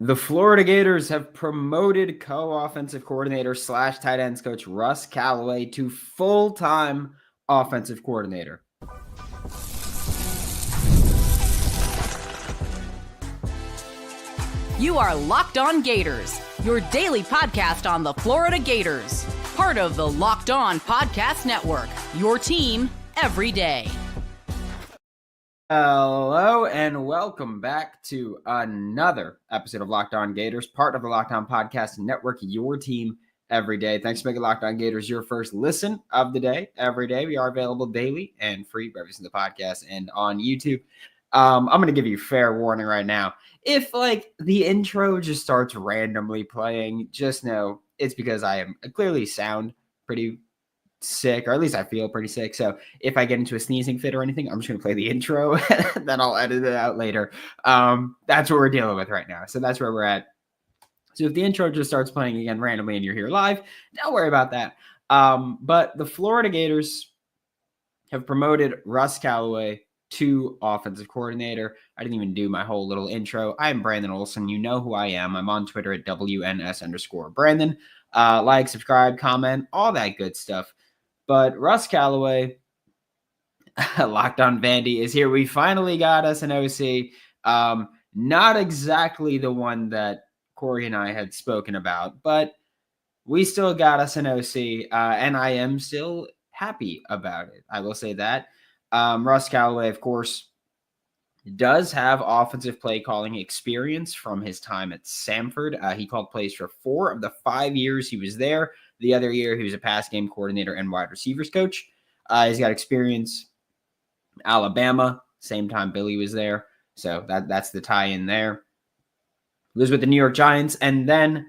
The Florida Gators have promoted co-offensive coordinator / tight ends coach Russ Callaway to full-time offensive coordinator. You are Locked On Gators, your daily podcast on the Florida Gators. Part of the Locked On Podcast Network, your team every day. Hello and welcome back to another episode of Locked On Gators, part of the Locked On Podcast Network, your team every day. Thanks for making Locked On Gators your first listen of the day every day. We are available daily and free for every single podcast and on YouTube. I'm going to give you fair warning right now. If the intro just starts randomly playing, just know it's because I am clearly sound pretty sick, or at least I feel pretty sick. So if I get into a sneezing fit or anything, I'm just going to play the intro and then I'll edit it out later. That's what we're dealing with right now. So that's where we're at. So if the intro just starts playing again randomly and you're here live, don't worry about that. But the Florida Gators have promoted Russ Callaway to offensive coordinator. I didn't even do my whole little intro. I'm Brandon Olson. You know who I am. I'm on Twitter at WNS_Brandon. Like, subscribe, comment, all that good stuff. But Russ Callaway, Locked On Vandy, is here. We finally got us an OC. Not exactly the one that Corey and I had spoken about, but we still got us an OC, and I am still happy about it. I will say that. Russ Callaway, of course, does have offensive play calling experience from his time at Samford. He called plays for 4 of the 5 years he was there. The other year, he was a pass game coordinator and wide receivers coach. He's got experience Alabama, same time Billy was there. So that's the tie-in there. He was with the New York Giants and then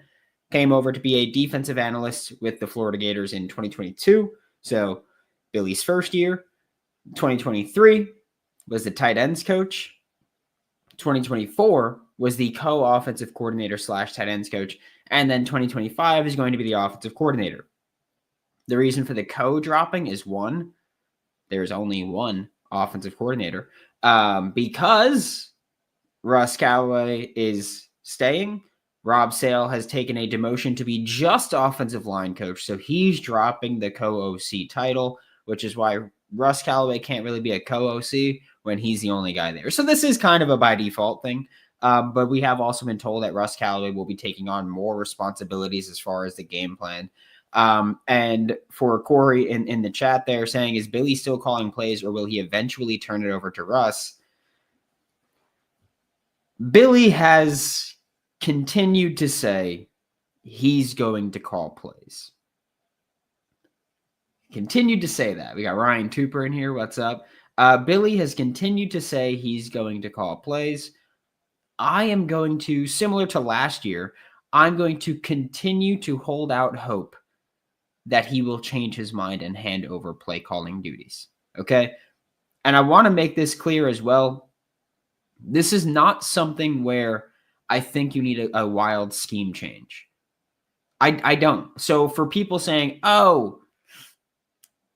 came over to be a defensive analyst with the Florida Gators in 2022. So Billy's first year. 2023 was the tight ends coach. 2024 was the co-offensive coordinator / tight ends coach. And then 2025 is going to be the offensive coordinator. The reason for the co-dropping is one, there's only one offensive coordinator. Because Russ Callaway is staying, Rob Sale has taken a demotion to be just offensive line coach. So he's dropping the co-OC title, which is why Russ Callaway can't really be a co-OC when he's the only guy there. So this is kind of a by default thing. But we have also been told that Russ Callaway will be taking on more responsibilities as far as the game plan. And for Corey in the chat there saying, is Billy still calling plays or will he eventually turn it over to Russ? Billy has continued to say he's going to call plays. Continued to say that. We got Ryan Tooper in here. What's up? Billy has continued to say he's going to call plays. I am going to, similar to last year, I'm going to continue to hold out hope that he will change his mind and hand over play calling duties. Okay? And I want to make this clear as well. This is not something where I think you need a wild scheme change. I don't. So for people saying, oh,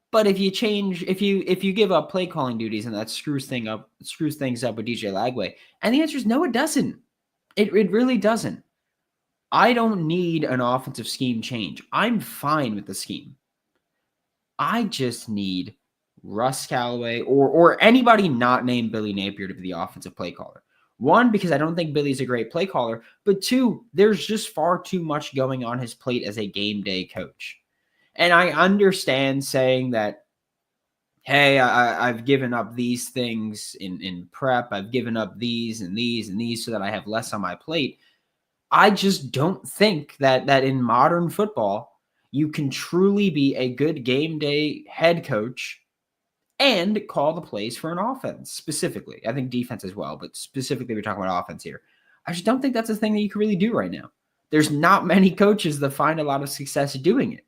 but if you change, if you give up play calling duties and that screws things up with DJ Lagway, and the answer is no, it doesn't. It really doesn't. I don't need an offensive scheme change. I'm fine with the scheme. I just need Russ Callaway or anybody not named Billy Napier to be the offensive play caller. One, because I don't think Billy's a great play caller, but two, there's just far too much going on his plate as a game day coach. And I understand saying that, hey, I've given up these things in prep. I've given up these and these and these so that I have less on my plate. I just don't think that in modern football, you can truly be a good game day head coach and call the plays for an offense specifically. I think defense as well, but specifically we're talking about offense here. I just don't think that's a thing that you can really do right now. There's not many coaches that find a lot of success doing it,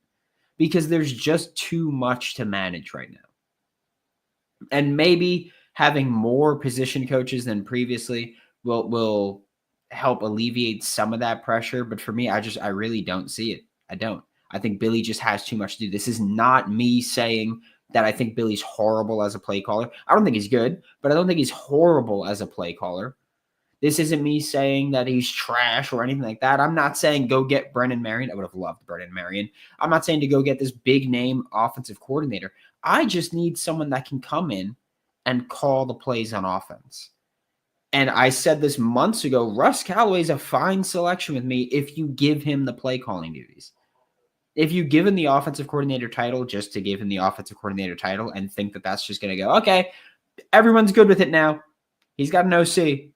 because there's just too much to manage right now. And maybe having more position coaches than previously will help alleviate some of that pressure. But for me, I really don't see it. I don't. I think Billy just has too much to do. This is not me saying that I think Billy's horrible as a play caller. I don't think he's good, but I don't think he's horrible as a play caller. This isn't me saying that he's trash or anything like that. I'm not saying go get Brennan Marion. I would have loved Brennan Marion. I'm not saying to go get this big name offensive coordinator. I just need someone that can come in and call the plays on offense. And I said this months ago, Russ Callaway is a fine selection with me if you give him the play calling duties. If you give him the offensive coordinator title just to give him the offensive coordinator title and think that that's just going to go, okay, everyone's good with it now. He's got an OC.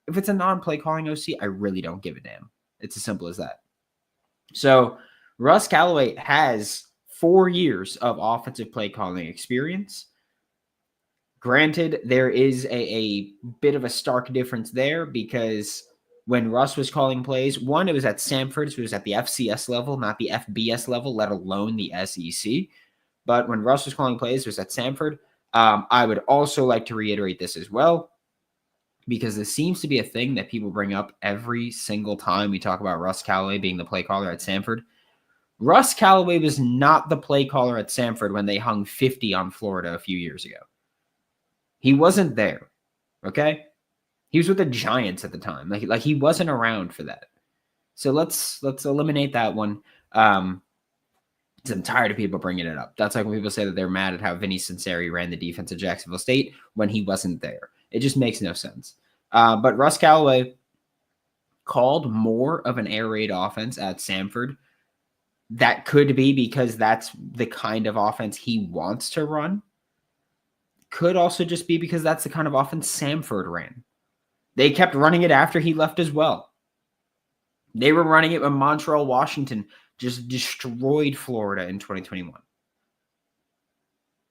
If it's a non-play calling OC, I really don't give a damn. It's as simple as that. So Russ Callaway has 4 years of offensive play calling experience. Granted, there is a bit of a stark difference there because when Russ was calling plays, one, it was at Samford, so it was at the FCS level, not the FBS level, let alone the SEC. But when Russ was calling plays, it was at Samford. I would also like to reiterate this as well, because this seems to be a thing that people bring up every single time we talk about Russ Callaway being the play caller at Samford. Russ Callaway was not the play caller at Samford when they hung 50 on Florida a few years ago. He wasn't there, okay? He was with the Giants at the time. Like he wasn't around for that. So let's eliminate that one. I'm tired of people bringing it up. That's like when people say that they're mad at how Vinny Cincinnati ran the defense at Jacksonville State when he wasn't there. It just makes no sense. But Russ Callaway called more of an air raid offense at Samford. That could be because that's the kind of offense he wants to run. Could also just be because that's the kind of offense Samford ran. They kept running it after he left as well. They were running it when Montreal, Washington just destroyed Florida in 2021.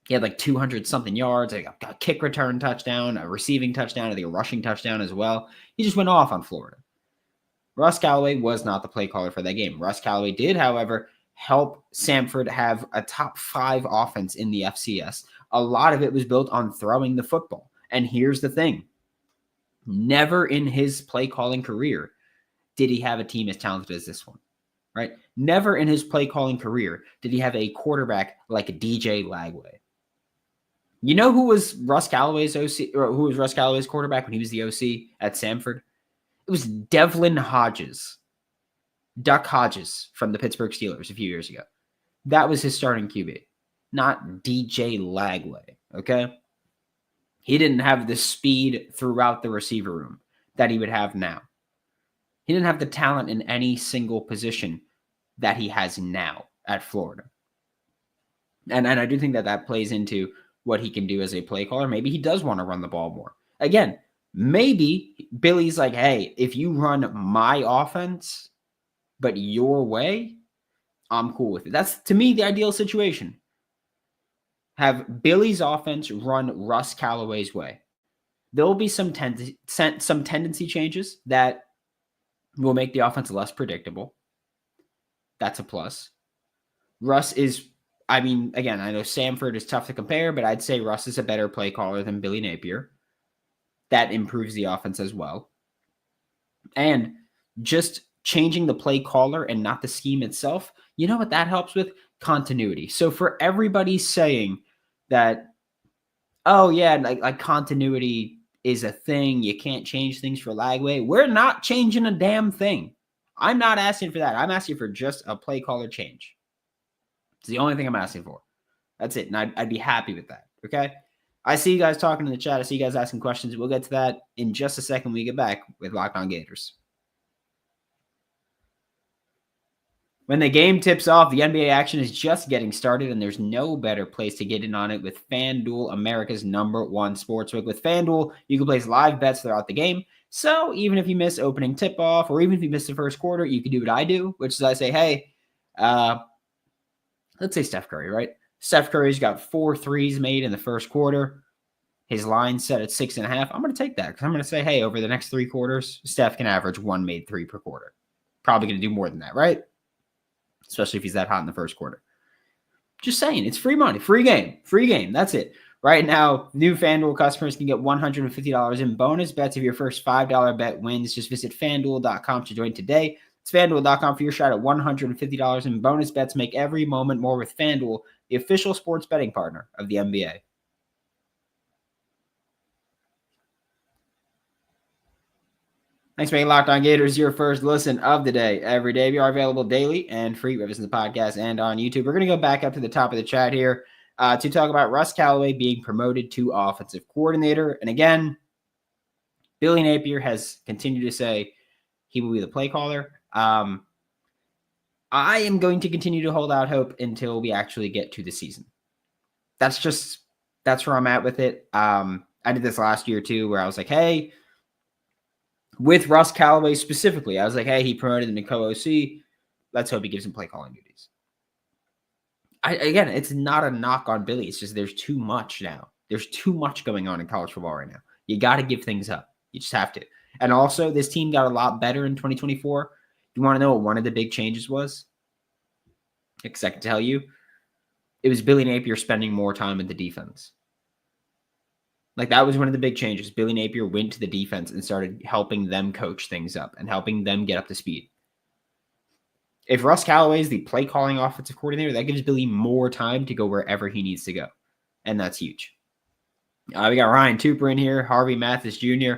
He had like 200-something yards, a kick return touchdown, a receiving touchdown, I think a rushing touchdown as well. He just went off on Florida. Russ Callaway was not the play caller for that game. Russ Callaway did, however, help Samford have a top 5 offense in the FCS. A lot of it was built on throwing the football. And here's the thing. Never in his play calling career did he have a team as talented as this one, right? Never in his play calling career did he have a quarterback like DJ Lagway. You know who was Russ Callaway's OC, or who was Russ Callaway's quarterback when he was the OC at Samford? It was Devlin Hodges, Duck Hodges from the Pittsburgh Steelers a few years ago. That was his starting QB, not DJ Lagway, okay? He didn't have the speed throughout the receiver room that he would have now. He didn't have the talent in any single position that he has now at Florida. And I do think that that plays into what he can do as a play caller. Maybe he does want to run the ball more. Again, maybe Billy's like, hey, if you run my offense, but your way, I'm cool with it. That's, to me, the ideal situation. Have Billy's offense run Russ Callaway's way. There will be some tendency changes that will make the offense less predictable. That's a plus. Russ is, I mean, again, I know Samford is tough to compare, but I'd say Russ is a better play caller than Billy Napier. That improves the offense as well. And just changing the play caller and not the scheme itself, you know what that helps with? Continuity. So for everybody saying that, oh yeah, like continuity is a thing, you can't change things for Lagway, we're not changing a damn thing. I'm not asking for that. I'm asking for just a play caller change. It's the only thing I'm asking for. That's it. And I'd be happy with that. Okay. I see you guys talking in the chat. I see you guys asking questions. We'll get to that in just a second when we get back with Locked On Gators. When the game tips off, the NBA action is just getting started, and there's no better place to get in on it with FanDuel, America's #1 sportsbook. With FanDuel, you can place live bets throughout the game. So even if you miss opening tip-off, or even if you miss the first quarter, you can do what I do, which is I say, hey, let's say Steph Curry, right? Steph Curry's got 4 threes made in the first quarter. His line set at 6.5. I'm going to take that because I'm going to say, hey, over the next 3 quarters, Steph can average 1 made 3 per quarter. Probably going to do more than that, right? Especially if he's that hot in the first quarter. Just saying, it's free money, free game. That's it. Right now, new FanDuel customers can get $150 in bonus bets if your first $5 bet wins. Just visit FanDuel.com to join today. It's FanDuel.com for your shot at $150 in bonus bets. Make every moment more with FanDuel, the official sports betting partner of the NBA. Thanks for making Locked On Gators your first listen of the day. Every day we are available daily and free wherever in the podcast and on YouTube. We're going to go back up to the top of the chat here to talk about Russ Callaway being promoted to offensive coordinator. And again, Billy Napier has continued to say he will be the play caller. I am going to continue to hold out hope until we actually get to the season. That's where I'm at with it. I did this last year too, where I was like, hey, with Russ Callaway specifically, I was like, hey, he promoted him to co-OC. Let's hope he gives him play calling duties. Again, it's not a knock on Billy. It's just there's too much now. There's too much going on in college football right now. You got to give things up. You just have to. And also, this team got a lot better in 2024. You want to know what one of the big changes was? Because I can tell you, it was Billy Napier spending more time in the defense. Like, that was one of the big changes. Billy Napier went to the defense and started helping them coach things up and helping them get up to speed. If Russ Callaway is the play calling offensive coordinator, that gives Billy more time to go wherever he needs to go. And that's huge. We got Ryan Tooper in here, Harvey Mathis Jr.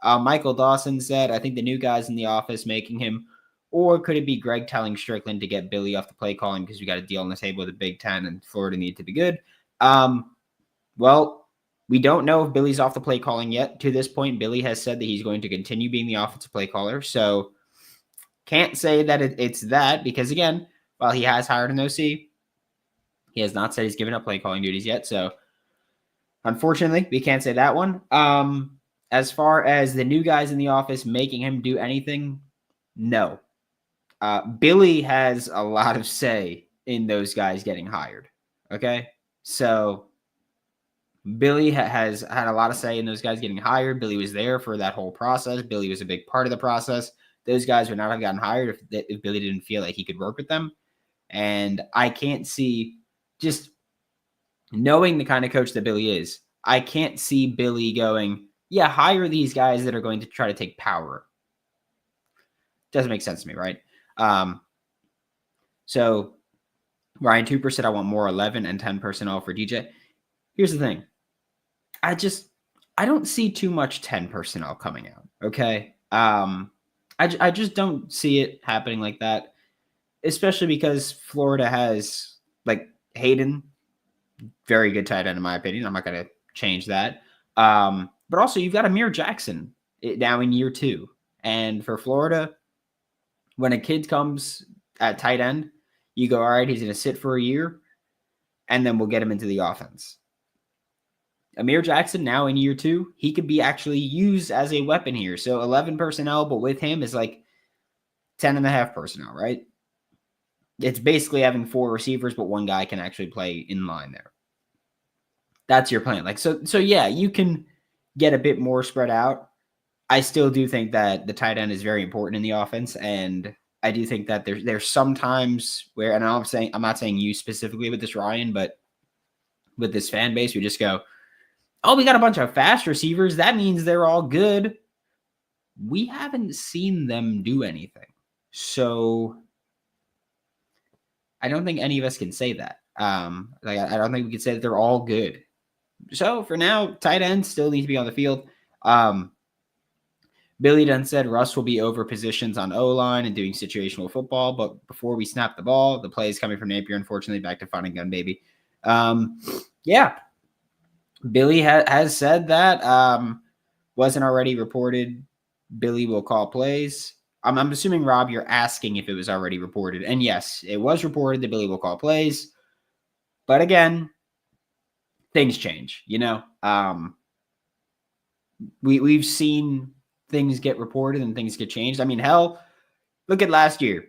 Michael Dawson said, I think the new guys in the office making him, or could it be Greg telling Strickland to get Billy off the play calling because we got a deal on the table with the Big Ten and Florida need to be good? Well, we don't know if Billy's off the play calling yet. To this point, Billy has said that he's going to continue being the offensive play caller. So can't say that it's that because, again, while he has hired an OC, he has not said he's given up play calling duties yet. So unfortunately, we can't say that one. As far as the new guys in the office making him do anything, no. Billy has a lot of say in those guys getting hired. Okay? So Billy has had a lot of say in those guys getting hired. Billy was there for that whole process. Billy was a big part of the process. Those guys would not have gotten hired if Billy didn't feel like he could work with them. And I can't see, just knowing the kind of coach that Billy is, I can't see Billy going, yeah, hire these guys that are going to try to take power. Doesn't make sense to me, right? So Ryan Tooper said, I want more 11 and 10 personnel for DJ. Here's the thing. I don't see too much 10 personnel coming out. Okay. I just don't see it happening like that, especially because Florida has like Hayden, very good tight end in my opinion. I'm not going to change that. But also you've got Amir Jackson now in year 2. And for Florida, when a kid comes at tight end, you go, all right, he's going to sit for a year and then we'll get him into the offense. Amir Jackson now in year 2, he could be actually used as a weapon here. So 11 personnel, but with him is like 10.5 personnel, right? It's basically having 4 receivers, but one guy can actually play in line there. That's your plan. Like, so yeah, you can get a bit more spread out. I still do think that the tight end is very important in the offense. And I do think that there's some times where, and I'm not saying you specifically with this, Ryan, but with this fan base, we just go, oh, we got a bunch of fast receivers. That means they're all good. We haven't seen them do anything. So I don't think any of us can say that. I don't think we can say that they're all good. So for now, tight ends still need to be on the field. Billy Dunn said Russ will be over positions on O-line and doing situational football, but before we snap the ball, the play is coming from Napier, unfortunately, back to fun and gun, baby. Yeah. Billy has said that. Wasn't already reported. Billy will call plays. I'm assuming, Rob, you're asking if it was already reported. And yes, it was reported that Billy will call plays. But again, things change, you know? We've seen things get reported and things get changed. I mean, hell, look at last year.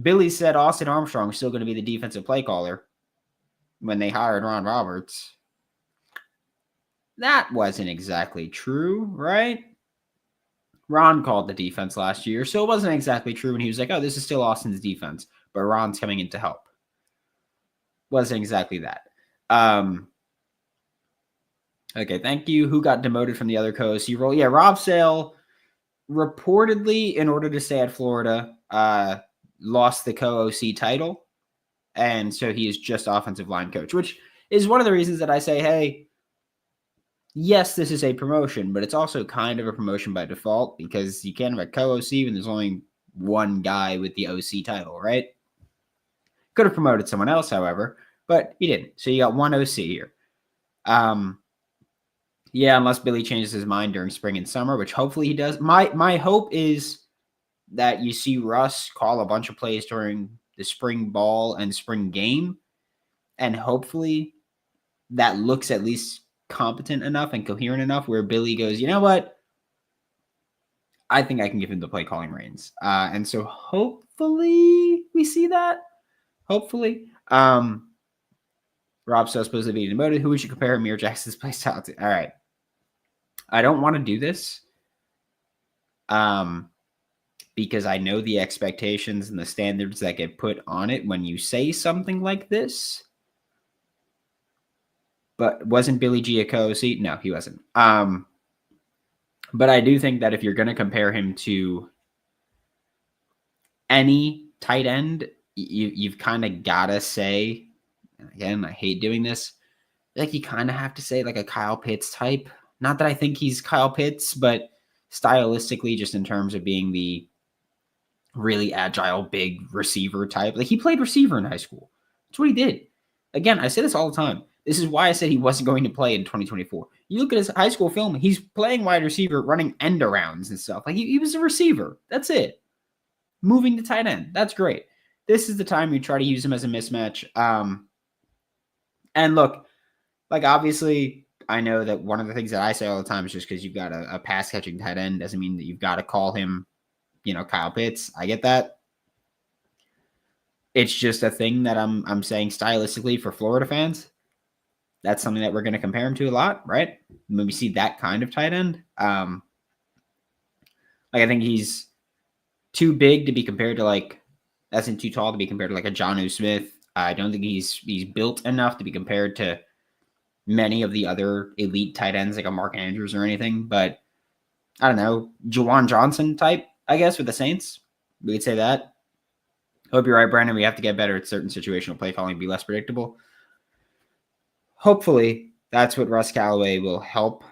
Billy said Austin Armstrong was still going to be the defensive play caller when they hired Ron Roberts. That wasn't exactly true, right? Ron called the defense last year, so it wasn't exactly true when he was like, oh, this is still Austin's defense, but Ron's coming in to help. Wasn't exactly that. Okay, thank you. Who got demoted from the other co-OC role? Yeah, Rob Sale, reportedly, in order to stay at Florida, lost the co-OC title, and so he is just offensive line coach, which is one of the reasons that I say, hey, yes, this is a promotion, but it's also kind of a promotion by default because you can't have a co-OC when there's only one guy with the OC title, right? Could have promoted someone else, however, but he didn't. So you got one OC here. Yeah, unless Billy changes his mind during spring and summer, which hopefully he does. My hope is that you see Russ call a bunch of plays during the spring ball and spring game, and hopefully that looks at least competent enough and coherent enough where Billy goes, you know what? I think I can give him the play calling reins. And so hopefully we see that. Hopefully. Rob's so supposed to be demoted. Who we should compare Amir Jackson's play style to? All right. I don't want to do this. Because I know the expectations and the standards that get put on it when you say something like this. But wasn't Billy G a co-OC? No, he wasn't. But I do think that if you're going to compare him to any tight end, you've kind of got to say, and again, I hate doing this, like you kind of have to say like a Kyle Pitts type. Not that I think he's Kyle Pitts, but stylistically, just in terms of being the really agile, big receiver type. Like he played receiver in high school. That's what he did. Again, I say this all the time. This is why I said he wasn't going to play in 2024. You look at his high school film, he's playing wide receiver, running end arounds and stuff. Like he was a receiver. That's it. Moving to tight end. That's great. This is the time you try to use him as a mismatch. And look, like obviously, I know that one of the things that I say all the time is just because you've got a pass catching tight end doesn't mean that you've got to call him, Kyle Pitts. I get that. It's just a thing that I'm saying stylistically for Florida fans. That's something that we're going to compare him to a lot, right? When we see that kind of tight end. I think he's too big to be compared to that's too tall to be compared to like a Jonnu Smith. I don't think he's built enough to be compared to many of the other elite tight ends like a Mark Andrews or anything. But I don't know, Juwan Johnson type, I guess, with the Saints. We could say that. Hope you're right, Brandon. We have to get better at certain situational play calling, be less predictable. Hopefully, that's what Russ Callaway will help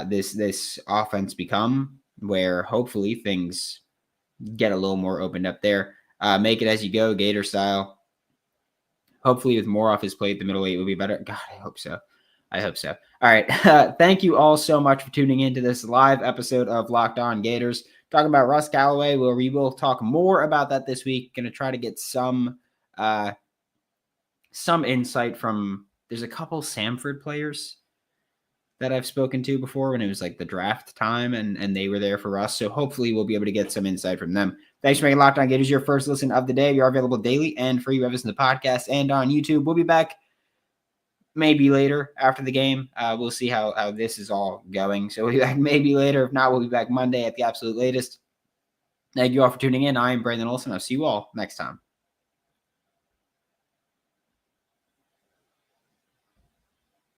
this offense become, where hopefully things get a little more opened up there. Make it as you go, Gator style. Hopefully, with more off his plate, the middle eight will be better. God, I hope so. All right. Thank you all so much for tuning into this live episode of Locked On Gators. Talking about Russ Callaway, where we will talk more about that this week. Going to try to get some insight from. There's a couple Samford players that I've spoken to before when it was like the draft time, and they were there for us. So hopefully we'll be able to get some insight from them. Thanks for making Locked On Gators your first listen of the day. We are available daily and free wherever listen to the podcast and on YouTube. We'll be back maybe later after the game. We'll see how this is all going. So we'll be back maybe later. If not, we'll be back Monday at the absolute latest. Thank you all for tuning in. I am Brandon Olson. I'll see you all next time.